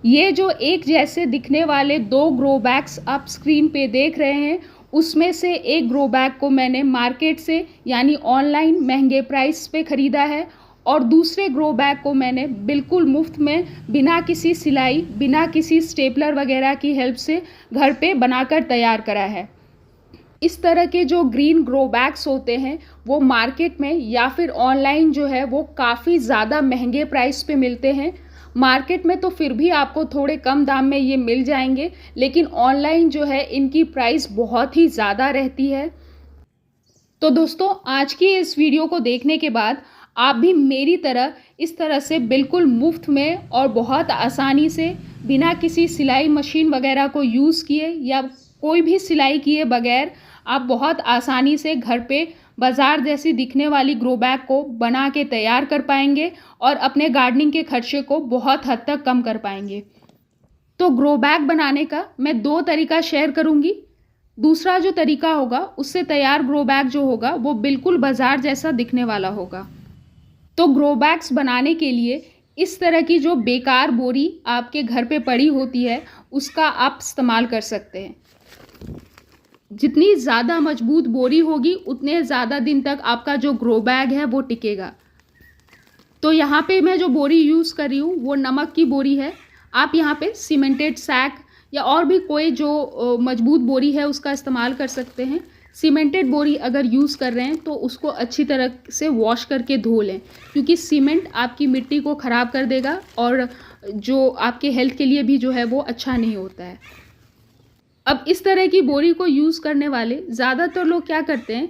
ये जो एक जैसे दिखने वाले 2 ग्रो बैग्स आप स्क्रीन पे देख रहे हैं, उसमें से एक ग्रो बैग को मैंने मार्केट से यानी ऑनलाइन महंगे प्राइस पे ख़रीदा है और दूसरे ग्रो बैग को मैंने बिल्कुल मुफ्त में बिना किसी सिलाई, बिना किसी स्टेपलर वगैरह की हेल्प से घर पे बनाकर तैयार करा है। इस तरह के जो ग्रीन ग्रो बैग्स होते हैं वो मार्केट में या फिर ऑनलाइन जो है वो काफ़ी ज़्यादा महंगे प्राइस पे मिलते हैं। मार्केट में तो फिर भी आपको थोड़े कम दाम में ये मिल जाएंगे, लेकिन ऑनलाइन जो है इनकी प्राइस बहुत ही ज़्यादा रहती है। तो दोस्तों, आज की इस वीडियो को देखने के बाद आप भी मेरी तरह इस तरह से बिल्कुल मुफ्त में और बहुत आसानी से बिना किसी सिलाई मशीन वगैरह को यूज़ किए या कोई भी सिलाई किए बगैर आप बहुत आसानी से घर पे बाज़ार जैसी दिखने वाली ग्रो बैग को बना के तैयार कर पाएंगे और अपने गार्डनिंग के खर्चे को बहुत हद तक कम कर पाएंगे। तो ग्रो बैग बनाने का मैं 2 तरीका शेयर करूंगी। दूसरा जो तरीका होगा उससे तैयार ग्रो बैग जो होगा वो बिल्कुल बाज़ार जैसा दिखने वाला होगा। तो ग्रो बैग्स बनाने के लिए इस तरह की जो बेकार बोरी आपके घर पे पड़ी होती है उसका आप इस्तेमाल कर सकते हैं। जितनी ज़्यादा मजबूत बोरी होगी उतने ज़्यादा दिन तक आपका जो ग्रो बैग है वो टिकेगा। तो यहाँ पे मैं जो बोरी यूज़ कर रही हूँ वो नमक की बोरी है। आप यहाँ पे सीमेंटेड सैक या और भी कोई जो मजबूत बोरी है उसका इस्तेमाल कर सकते हैं। सीमेंटेड बोरी अगर यूज़ कर रहे हैं तो उसको अच्छी तरह से वॉश करके धो लें, क्योंकि सीमेंट आपकी मिट्टी को ख़राब कर देगा और जो आपके हेल्थ के लिए भी जो है वो अच्छा नहीं होता है। अब इस तरह की बोरी को यूज़ करने वाले ज़्यादातर लोग क्या करते हैं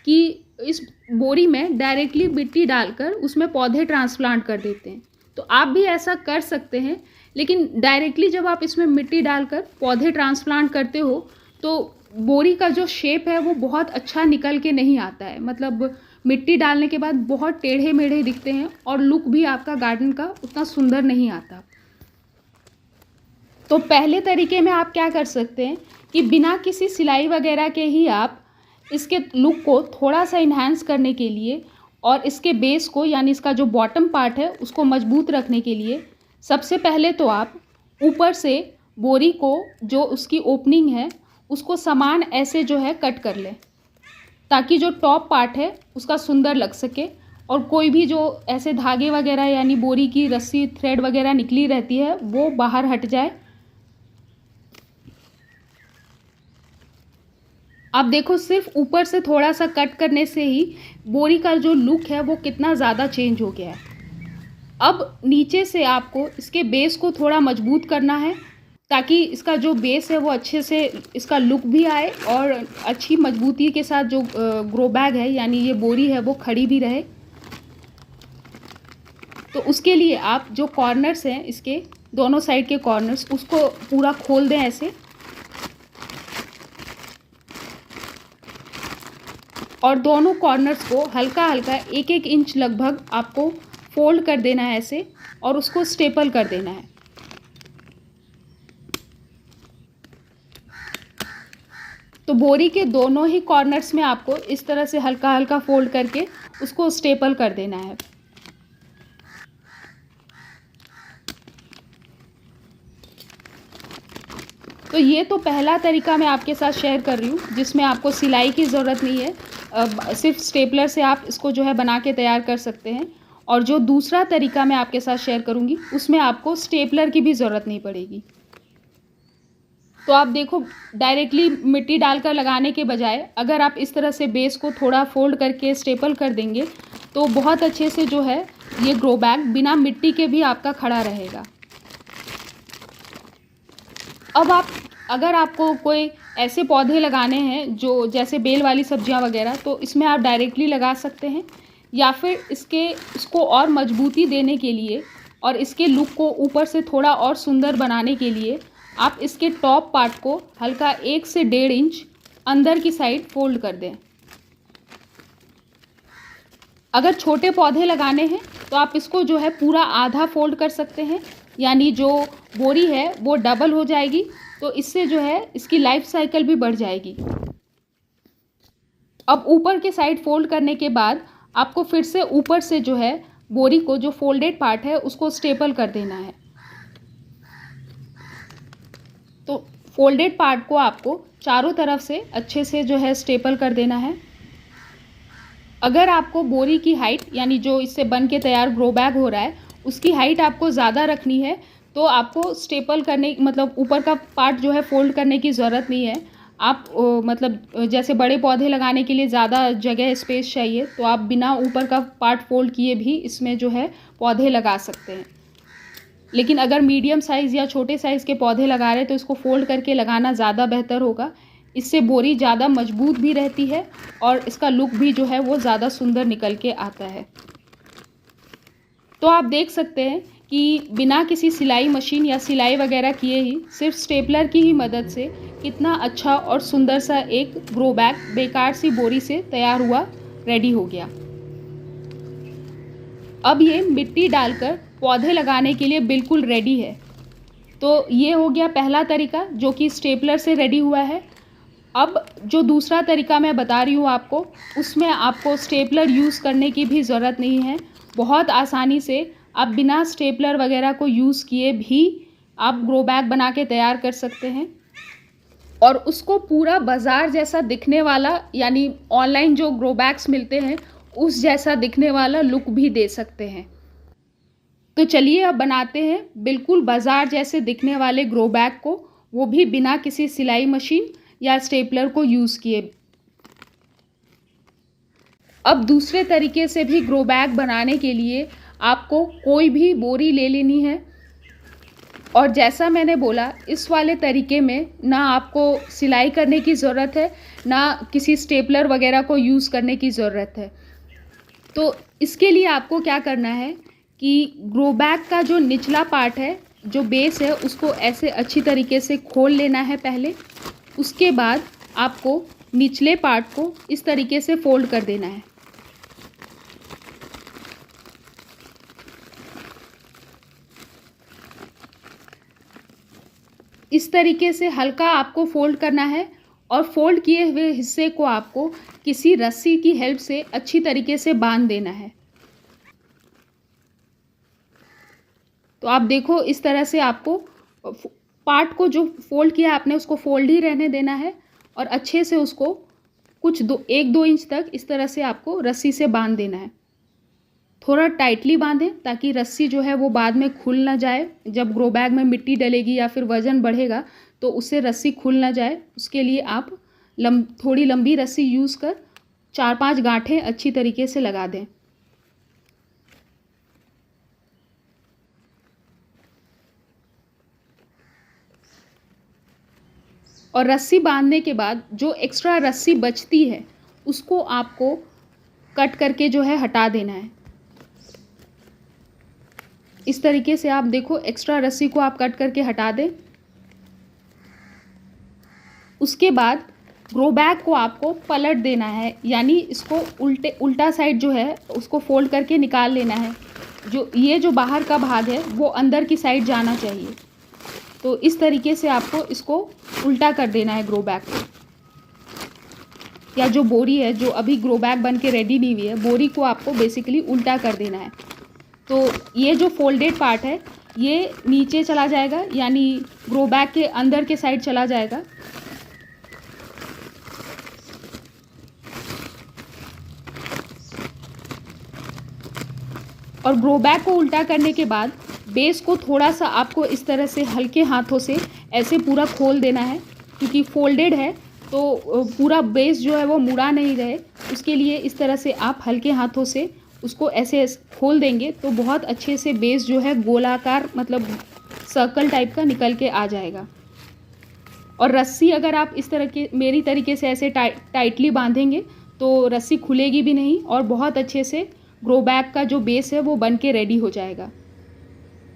कि इस बोरी में डायरेक्टली मिट्टी डालकर उसमें पौधे ट्रांसप्लांट कर देते हैं। तो आप भी ऐसा कर सकते हैं, लेकिन डायरेक्टली जब आप इसमें मिट्टी डालकर पौधे ट्रांसप्लांट करते हो तो बोरी का जो शेप है वो बहुत अच्छा निकल के नहीं आता है। मतलब मिट्टी डालने के बाद बहुत टेढ़े मेढ़े दिखते हैं और लुक भी आपका गार्डन का उतना सुंदर नहीं आता। तो पहले तरीके में आप क्या कर सकते हैं कि बिना किसी सिलाई वगैरह के ही आप इसके लुक को थोड़ा सा इन्हांस करने के लिए और इसके बेस को यानी इसका जो बॉटम पार्ट है उसको मजबूत रखने के लिए सबसे पहले तो आप ऊपर से बोरी को जो उसकी ओपनिंग है उसको समान ऐसे जो है कट कर लें, ताकि जो टॉप पार्ट है उसका सुंदर लग सके और कोई भी जो ऐसे धागे वगैरह यानी बोरी की रस्सी थ्रेड वगैरह निकली रहती है वो बाहर हट जाए। आप देखो, सिर्फ ऊपर से थोड़ा सा कट करने से ही बोरी का जो लुक है वो कितना ज़्यादा चेंज हो गया है। अब नीचे से आपको इसके बेस को थोड़ा मजबूत करना है ताकि इसका जो बेस है वो अच्छे से इसका लुक भी आए और अच्छी मजबूती के साथ जो ग्रो बैग है यानी ये बोरी है वो खड़ी भी रहे। तो उसके लिए आप जो कॉर्नर्स हैं इसके दोनों साइड के कॉर्नर्स उसको पूरा खोल दें ऐसे, और दोनों कॉर्नर्स को हल्का हल्का 1-1 इंच लगभग आपको फोल्ड कर देना है ऐसे और उसको स्टेपल कर देना है। तो बोरी के दोनों ही कॉर्नर्स में आपको इस तरह से हल्का हल्का फोल्ड करके उसको स्टेपल कर देना है। तो ये तो पहला तरीका मैं आपके साथ शेयर कर रही हूँ जिसमें आपको सिलाई की ज़रूरत नहीं है, सिर्फ स्टेपलर से आप इसको जो है बना के तैयार कर सकते हैं। और जो दूसरा तरीका मैं आपके साथ शेयर करूँगी उसमें आपको स्टेपलर की भी ज़रूरत नहीं पड़ेगी। तो आप देखो, डायरेक्टली मिट्टी डालकर लगाने के बजाय अगर आप इस तरह से बेस को थोड़ा फोल्ड करके स्टेपल कर देंगे तो बहुत अच्छे से जो है ये ग्रो बैग बिना मिट्टी के भी आपका खड़ा रहेगा। अब अगर आपको कोई ऐसे पौधे लगाने हैं जो जैसे बेल वाली सब्जियां वगैरह, तो इसमें आप डायरेक्टली लगा सकते हैं, या फिर इसको और मजबूती देने के लिए और इसके लुक को ऊपर से थोड़ा और सुंदर बनाने के लिए आप इसके टॉप पार्ट को हल्का 1 से 1.5 इंच अंदर की साइड फोल्ड कर दें। अगर छोटे पौधे लगाने हैं तो आप इसको जो है पूरा आधा फोल्ड कर सकते हैं, यानी जो बोरी है वो डबल हो जाएगी। तो इससे जो है इसकी लाइफ साइकिल भी बढ़ जाएगी। अब ऊपर के साइड फोल्ड करने के बाद आपको फिर से ऊपर से जो है बोरी को जो फोल्डेड पार्ट है उसको स्टेपल कर देना है। तो फोल्डेड पार्ट को आपको चारों तरफ से अच्छे से जो है स्टेपल कर देना है। अगर आपको बोरी की हाइट यानी जो इससे बन के तैयार ग्रो बैग हो रहा है उसकी हाइट आपको ज़्यादा रखनी है तो आपको स्टेपल करने मतलब ऊपर का पार्ट जो है फोल्ड करने की ज़रूरत नहीं है। आप जैसे बड़े पौधे लगाने के लिए ज़्यादा जगह स्पेस चाहिए तो आप बिना ऊपर का पार्ट फोल्ड किए भी इसमें जो है पौधे लगा सकते हैं। लेकिन अगर मीडियम साइज़ या छोटे साइज़ के पौधे लगा रहे हैं तो इसको फोल्ड करके लगाना ज़्यादा बेहतर होगा। इससे बोरी ज़्यादा मजबूत भी रहती है और इसका लुक भी जो है वो ज़्यादा सुंदर निकल के आता है। तो आप देख सकते हैं कि बिना किसी सिलाई मशीन या सिलाई वगैरह किए ही सिर्फ स्टेपलर की ही मदद से कितना अच्छा और सुंदर सा एक ग्रो बैग बेकार सी बोरी से तैयार हुआ रेडी हो गया। अब ये मिट्टी डालकर पौधे लगाने के लिए बिल्कुल रेडी है। तो ये हो गया पहला तरीका जो कि स्टेपलर से रेडी हुआ है। अब जो दूसरा तरीका मैं बता रही हूँ आपको उसमें आपको स्टेपलर यूज़ करने की भी ज़रूरत नहीं है। बहुत आसानी से आप बिना स्टेपलर वगैरह को यूज़ किए भी आप ग्रो बैग बना के तैयार कर सकते हैं और उसको पूरा बाज़ार जैसा दिखने वाला यानी ऑनलाइन जो ग्रो बैग्स मिलते हैं उस जैसा दिखने वाला लुक भी दे सकते हैं। तो चलिए अब बनाते हैं बिल्कुल बाज़ार जैसे दिखने वाले ग्रो बैग को, वो भी बिना किसी सिलाई मशीन या स्टेपलर को यूज़ किए। अब दूसरे तरीके से भी ग्रो बैग बनाने के लिए आपको कोई भी बोरी ले लेनी है और जैसा मैंने बोला इस वाले तरीके में ना आपको सिलाई करने की ज़रूरत है ना किसी स्टेपलर वगैरह को यूज़ करने की ज़रूरत है। तो इसके लिए आपको क्या करना है कि ग्रो बैग का जो निचला पार्ट है जो बेस है उसको ऐसे अच्छी तरीके से खोल लेना है पहले। उसके बाद आपको निचले पार्ट को इस तरीके से फोल्ड कर देना है। इस तरीके से हल्का आपको फोल्ड करना है और फोल्ड किए हुए हिस्से को आपको किसी रस्सी की हेल्प से अच्छी तरीके से बांध देना है। तो आप देखो इस तरह से आपको पार्ट को जो फोल्ड किया आपने उसको फोल्ड ही रहने देना है और अच्छे से उसको कुछ 1-2 इंच तक इस तरह से आपको रस्सी से बांध देना है। थोड़ा टाइटली बांधें ताकि रस्सी जो है वो बाद में खुल ना जाए। जब ग्रो बैग में मिट्टी डलेगी या फिर वज़न बढ़ेगा तो उससे रस्सी खुल ना जाए। उसके लिए आप थोड़ी लंबी रस्सी यूज़ कर 4-5 गांठें अच्छी तरीके से लगा दें। और रस्सी बांधने के बाद जो एक्स्ट्रा रस्सी बचती है उसको आपको कट करके जो है हटा देना है। इस तरीके से आप देखो एक्स्ट्रा रस्सी को आप कट करके हटा दें। उसके बाद ग्रो बैग को आपको पलट देना है यानी इसको उल्टा साइड जो है उसको फोल्ड करके निकाल लेना है। जो बाहर का भाग है वो अंदर की साइड जाना चाहिए। तो इस तरीके से आपको इसको उल्टा कर देना है ग्रो बैग को, या जो बोरी है जो अभी ग्रो बैग बन के रेडी नहीं हुई है बोरी को आपको बेसिकली उल्टा कर देना है। तो ये जो फोल्डेड पार्ट है ये नीचे चला जाएगा यानी ग्रो बैग के अंदर के साइड चला जाएगा। और ग्रो बैग को उल्टा करने के बाद बेस को थोड़ा सा आपको इस तरह से हल्के हाथों से ऐसे पूरा खोल देना है क्योंकि फोल्डेड है तो पूरा बेस जो है वो मुड़ा नहीं रहे। उसके लिए इस तरह से आप हल्के हाथों से उसको ऐसे खोल देंगे तो बहुत अच्छे से बेस जो है गोलाकार मतलब सर्कल टाइप का निकल के आ जाएगा। और रस्सी अगर आप इस तरह के मेरी तरीके से ऐसे टाइटली बांधेंगे तो रस्सी खुलेगी भी नहीं और बहुत अच्छे से ग्रो बैग का जो बेस है वो बन के रेडी हो जाएगा।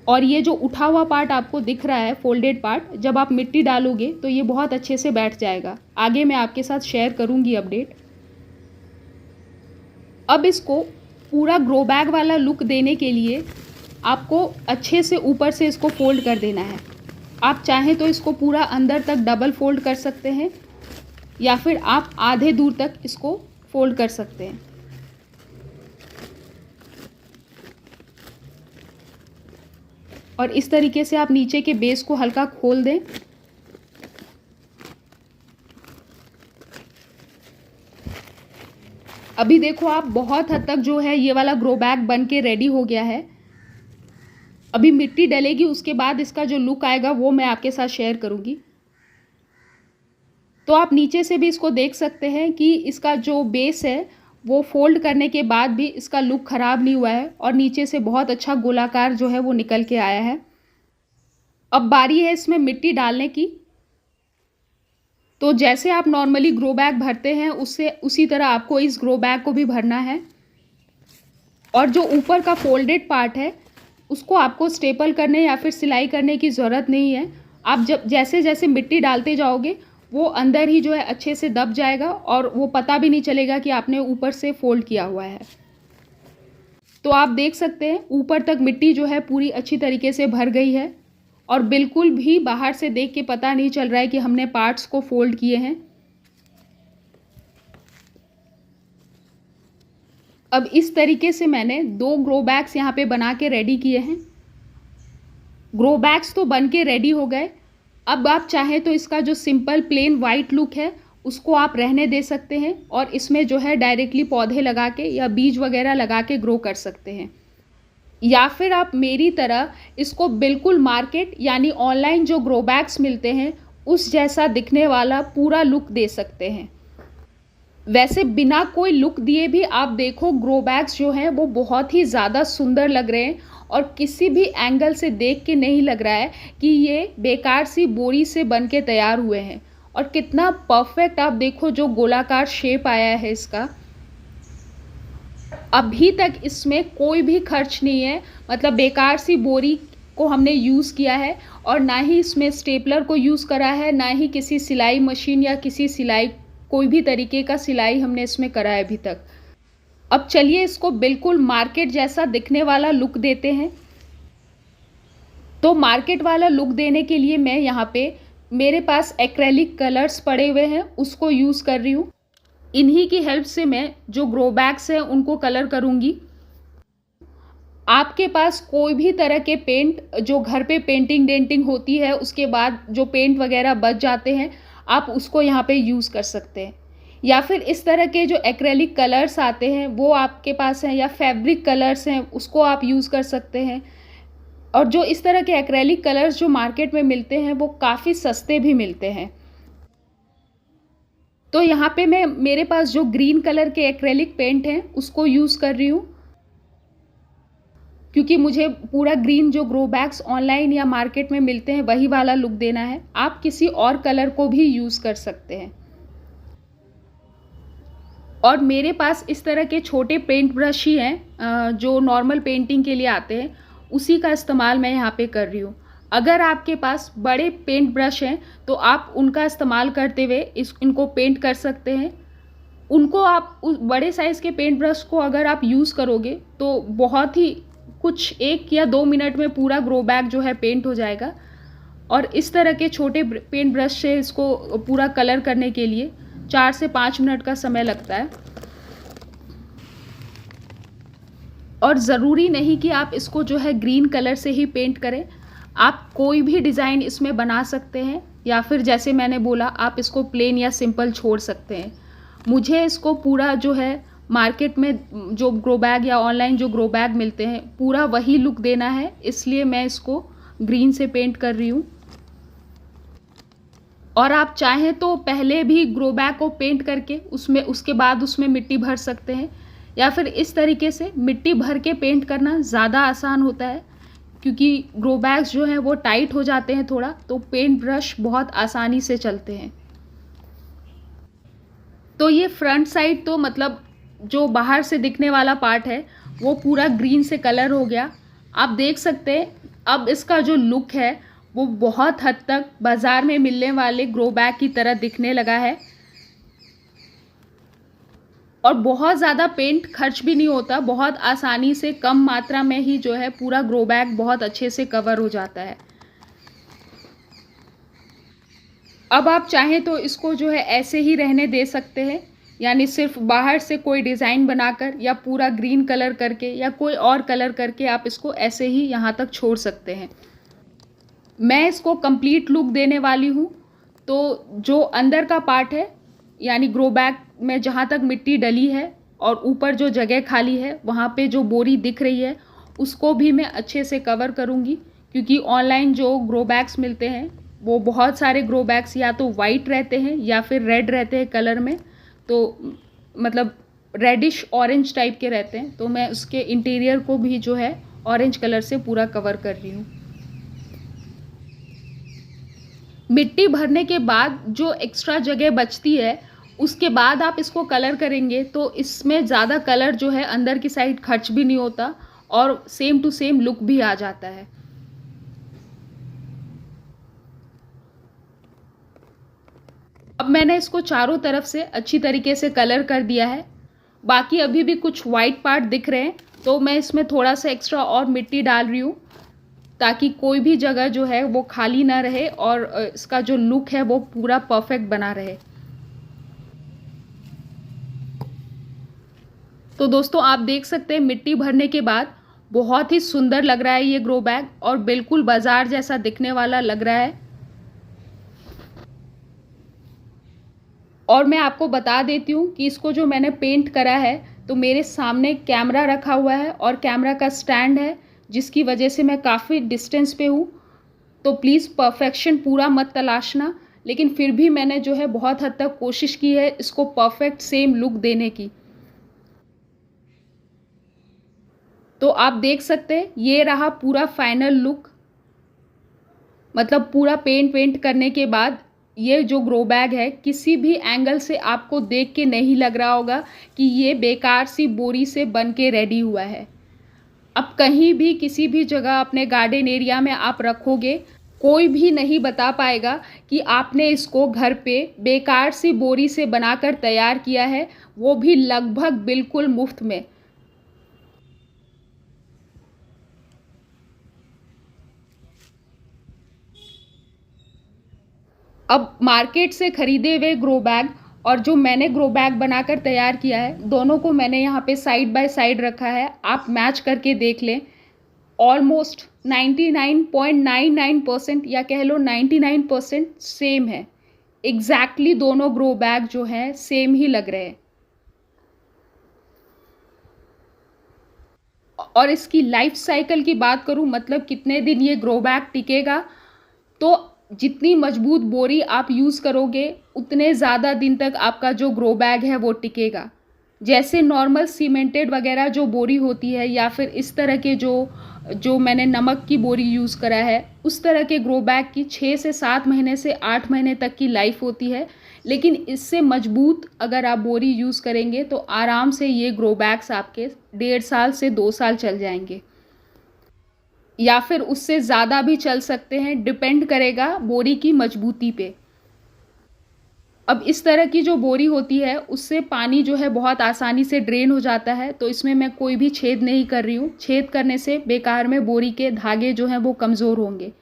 और ये जो उठा हुआ पार्ट आपको दिख रहा है फोल्डेड पार्ट, जब आप मिट्टी डालोगे तो ये बहुत अच्छे से बैठ जाएगा। आगे मैं आपके साथ शेयर करूँगी अपडेट। अब इसको पूरा ग्रो बैग वाला लुक देने के लिए आपको अच्छे से ऊपर से इसको फोल्ड कर देना है। आप चाहें तो इसको पूरा अंदर तक डबल फोल्ड कर सकते हैं या फिर आप आधे दूर तक इसको फोल्ड कर सकते हैं। और इस तरीके से आप नीचे के बेस को हल्का खोल दें अभी देखो आप, बहुत हद तक जो है ये वाला ग्रो बैग बन के रेडी हो गया है। अभी मिट्टी डलेगी, उसके बाद इसका जो लुक आएगा वो मैं आपके साथ शेयर करूँगी। तो आप नीचे से भी इसको देख सकते हैं कि इसका जो बेस है वो फोल्ड करने के बाद भी इसका लुक ख़राब नहीं हुआ है और नीचे से बहुत अच्छा गोलाकार जो है वो निकल के आया है। अब बारी है इसमें मिट्टी डालने की। तो जैसे आप नॉर्मली ग्रो बैग भरते हैं उससे उसी तरह आपको इस ग्रो बैग को भी भरना है। और जो ऊपर का फोल्डेड पार्ट है उसको आपको स्टेपल करने या फिर सिलाई करने की ज़रूरत नहीं है। आप जब जैसे जैसे मिट्टी डालते जाओगे वो अंदर ही जो है अच्छे से दब जाएगा और वो पता भी नहीं चलेगा कि आपने ऊपर से फोल्ड किया हुआ है। तो आप देख सकते हैं ऊपर तक मिट्टी जो है पूरी अच्छी तरीके से भर गई है और बिल्कुल भी बाहर से देख के पता नहीं चल रहा है कि हमने पार्ट्स को फोल्ड किए हैं। अब इस तरीके से मैंने 2 ग्रो बैग्स यहाँ पे बना के रेडी किए हैं। ग्रो बैग्स तो बन के रेडी हो गए। अब आप चाहें तो इसका जो सिंपल प्लेन वाइट लुक है उसको आप रहने दे सकते हैं और इसमें जो है डायरेक्टली पौधे लगा के या बीज वगैरह लगा के ग्रो कर सकते हैं। या फिर आप मेरी तरह इसको बिल्कुल मार्केट यानी ऑनलाइन जो ग्रो बैग्स मिलते हैं उस जैसा दिखने वाला पूरा लुक दे सकते हैं। वैसे बिना कोई लुक दिए भी आप देखो ग्रो बैग्स जो हैं वो बहुत ही ज़्यादा सुंदर लग रहे हैं और किसी भी एंगल से देख के नहीं लग रहा है कि ये बेकार सी बोरी से बन के तैयार हुए हैं। और कितना परफेक्ट आप देखो जो गोलाकार शेप आया है इसका। अभी तक इसमें कोई भी खर्च नहीं है, मतलब बेकार सी बोरी को हमने यूज़ किया है और ना ही इसमें स्टेपलर को यूज़ करा है, ना ही किसी सिलाई मशीन या किसी सिलाई कोई भी तरीके का सिलाई हमने इसमें करा है अभी तक। अब चलिए इसको बिल्कुल मार्केट जैसा दिखने वाला लुक देते हैं। तो मार्केट वाला लुक देने के लिए मैं यहाँ पे मेरे पास एक्रेलिक कलर्स पड़े हुए हैं उसको यूज़ कर रही हूँ। इन्हीं की हेल्प से मैं जो ग्रो बैग्स हैं उनको कलर करूँगी। आपके पास कोई भी तरह के पेंट जो घर पे पेंटिंग डेंटिंग होती है उसके बाद जो पेंट वगैरह बच जाते हैं आप उसको यहाँ पे यूज़ कर सकते हैं। या फिर इस तरह के जो एक्रेलिक कलर्स आते हैं वो आपके पास हैं या फैब्रिक कलर्स हैं उसको आप यूज़ कर सकते हैं। और जो इस तरह के एक्रेलिक कलर्स जो मार्केट में मिलते हैं वो काफ़ी सस्ते भी मिलते हैं। तो यहाँ पे मैं मेरे पास जो ग्रीन कलर के एक्रेलिक पेंट हैं उसको यूज़ कर रही हूँ, क्योंकि मुझे पूरा ग्रीन जो ग्रो बैग्स ऑनलाइन या मार्केट में मिलते हैं वही वाला लुक देना है। आप किसी और कलर को भी यूज़ कर सकते हैं। और मेरे पास इस तरह के छोटे पेंट ब्रश ही हैं जो नॉर्मल पेंटिंग के लिए आते हैं, उसी का इस्तेमाल मैं यहाँ पे कर रही हूँ। अगर आपके पास बड़े पेंट ब्रश हैं तो आप उनका इस्तेमाल करते हुए इनको पेंट कर सकते हैं। उनको आप उस बड़े साइज़ के पेंट ब्रश को अगर आप यूज़ करोगे तो बहुत ही कुछ 1 या 2 मिनट में पूरा ग्रो बैग जो है पेंट हो जाएगा। और इस तरह के छोटे पेंट ब्रश से इसको पूरा कलर करने के लिए 4 से 5 मिनट का समय लगता है। और ज़रूरी नहीं कि आप इसको जो है ग्रीन कलर से ही पेंट करें, आप कोई भी डिज़ाइन इसमें बना सकते हैं या फिर जैसे मैंने बोला आप इसको प्लेन या सिंपल छोड़ सकते हैं। मुझे इसको पूरा जो है मार्केट में जो ग्रो बैग या ऑनलाइन जो ग्रो बैग मिलते हैं पूरा वही लुक देना है, इसलिए मैं इसको ग्रीन से पेंट कर रही हूँ। और आप चाहें तो पहले भी ग्रो बैग को पेंट करके उसके बाद उसमें मिट्टी भर सकते हैं, या फिर इस तरीके से मिट्टी भर के पेंट करना ज़्यादा आसान होता है, क्योंकि ग्रो बैग्स जो हैं वो टाइट हो जाते हैं थोड़ा, तो पेंट ब्रश बहुत आसानी से चलते हैं। तो ये फ्रंट साइड तो मतलब जो बाहर से दिखने वाला पार्ट है वो पूरा ग्रीन से कलर हो गया। आप देख सकते हैं अब इसका जो लुक है वो बहुत हद तक बाज़ार में मिलने वाले ग्रो बैग की तरह दिखने लगा है। और बहुत ज़्यादा पेंट खर्च भी नहीं होता, बहुत आसानी से कम मात्रा में ही जो है पूरा ग्रो बैग बहुत अच्छे से कवर हो जाता है। अब आप चाहें तो इसको जो है ऐसे ही रहने दे सकते हैं, यानी सिर्फ बाहर से कोई डिज़ाइन बनाकर या पूरा ग्रीन कलर करके या कोई और कलर करके आप इसको ऐसे ही यहाँ तक छोड़ सकते हैं। मैं इसको कंप्लीट लुक देने वाली हूँ। तो जो अंदर का पार्ट है यानी ग्रो बैग में जहाँ तक मिट्टी डली है और ऊपर जो जगह खाली है वहाँ पे जो बोरी दिख रही है उसको भी मैं अच्छे से कवर करूँगी, क्योंकि ऑनलाइन जो ग्रो बैग्स मिलते हैं वो बहुत सारे ग्रो बैग्स या तो वाइट रहते हैं या फिर रेड रहते हैं कलर में, तो मतलब रेडिश ऑरेंज टाइप के रहते हैं। तो मैं उसके इंटीरियर को भी जो है ऑरेंज कलर से पूरा कवर कर रही हूँ। मिट्टी भरने के बाद जो एक्स्ट्रा जगह बचती है उसके बाद आप इसको कलर करेंगे तो इसमें ज़्यादा कलर जो है अंदर की साइड खर्च भी नहीं होता और सेम टू सेम लुक भी आ जाता है। अब मैंने इसको चारों तरफ से अच्छी तरीके से कलर कर दिया है। बाकी अभी भी कुछ वाइट पार्ट दिख रहे हैं तो मैं इसमें थोड़ा सा एक्स्ट्रा और मिट्टी डाल रही हूँ ताकि कोई भी जगह जो है वो खाली ना रहे और इसका जो लुक है वो पूरा परफेक्ट बना रहे। तो दोस्तों आप देख सकते हैं मिट्टी भरने के बाद बहुत ही सुंदर लग रहा है ये ग्रो बैग और बिल्कुल बाजार जैसा दिखने वाला लग रहा है। और मैं आपको बता देती हूँ कि इसको जो मैंने पेंट करा है तो मेरे सामने कैमरा रखा हुआ है और कैमरा का स्टैंड है, जिसकी वजह से मैं काफ़ी डिस्टेंस पे हूँ। तो प्लीज़ परफेक्शन पूरा मत तलाशना, लेकिन फिर भी मैंने जो है बहुत हद तक कोशिश की है इसको परफेक्ट सेम लुक देने की। तो आप देख सकते हैं ये रहा पूरा फाइनल लुक। मतलब पूरा पेंट करने के बाद ये जो ग्रो बैग है किसी भी एंगल से आपको देख के नहीं लग रहा होगा कि ये बेकार सी बोरी से बन के रेडी हुआ है। अब कहीं भी किसी भी जगह अपने गार्डन एरिया में आप रखोगे, कोई भी नहीं बता पाएगा कि आपने इसको घर पे बेकार सी बोरी से बनाकर तैयार किया है, वो भी लगभग बिल्कुल मुफ्त में। अब मार्केट से ख़रीदे हुए ग्रो बैग और जो मैंने ग्रो बैग बनाकर तैयार किया है, दोनों को मैंने यहाँ पे साइड बाय साइड रखा है। आप मैच करके देख लें। ऑलमोस्ट 99.99% या कह लो 99% सेम है। एग्जैक्टली दोनों ग्रो बैग जो हैं सेम ही लग रहे हैं। और इसकी लाइफ साइकिल की बात करूँ, मतलब कितने दिन ये ग्रो बैग टिकेगा, तो जितनी मजबूत बोरी आप यूज़ करोगे उतने ज़्यादा दिन तक आपका जो ग्रो बैग है वो टिकेगा। जैसे नॉर्मल सीमेंटेड वगैरह जो बोरी होती है या फिर इस तरह के जो मैंने नमक की बोरी यूज़ करा है, उस तरह के ग्रो बैग की 6 से 7 महीने से 8 महीने तक की लाइफ होती है। लेकिन इससे मजबूत अगर आप बोरी यूज़ करेंगे तो आराम से ये ग्रो बैग्स आपके 1.5 साल से 2 साल चल जाएंगे, या फिर उससे ज़्यादा भी चल सकते हैं, डिपेंड करेगा बोरी की मजबूती पे। अब इस तरह की जो बोरी होती है उससे पानी जो है बहुत आसानी से ड्रेन हो जाता है, तो इसमें मैं कोई भी छेद नहीं कर रही हूँ। छेद करने से बेकार में बोरी के धागे जो हैं वो कमज़ोर होंगे।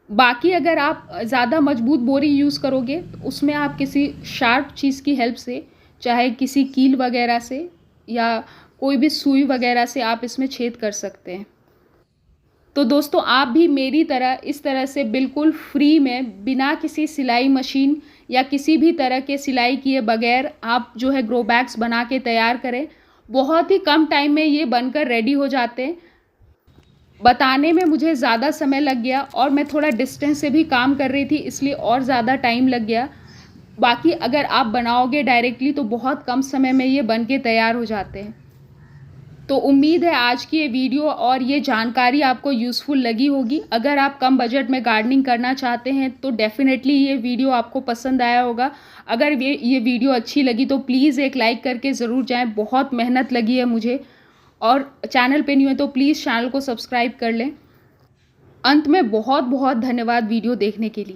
बाकी अगर आप ज़्यादा मजबूत बोरी यूज़ करोगे तो उसमें आप किसी शार्प चीज़ की हेल्प से, चाहे किसी कील वगैरह से या कोई भी सुई वगैरह से आप इसमें छेद कर सकते हैं। तो दोस्तों आप भी मेरी तरह इस तरह से बिल्कुल फ्री में, बिना किसी सिलाई मशीन या किसी भी तरह के सिलाई किए बगैर आप जो है ग्रो बैग्स बना के तैयार करें। बहुत ही कम टाइम में ये बनकर रेडी हो जाते हैं। बताने में मुझे ज़्यादा समय लग गया और मैं थोड़ा डिस्टेंस से भी काम कर रही थी, इसलिए और ज़्यादा टाइम लग गया। बाकी अगर आप बनाओगे डायरेक्टली तो बहुत कम समय में ये बन के तैयार हो जाते हैं। तो उम्मीद है आज की ये वीडियो और ये जानकारी आपको यूज़फुल लगी होगी। अगर आप कम बजट में गार्डनिंग करना चाहते हैं तो डेफ़िनेटली ये वीडियो आपको पसंद आया होगा। अगर ये वीडियो अच्छी लगी तो प्लीज़ एक लाइक करके ज़रूर जाएं। बहुत मेहनत लगी है मुझे, और चैनल पे नहीं है तो प्लीज़ चैनल को सब्सक्राइब कर लें। अंत में बहुत बहुत धन्यवाद वीडियो देखने के लिए।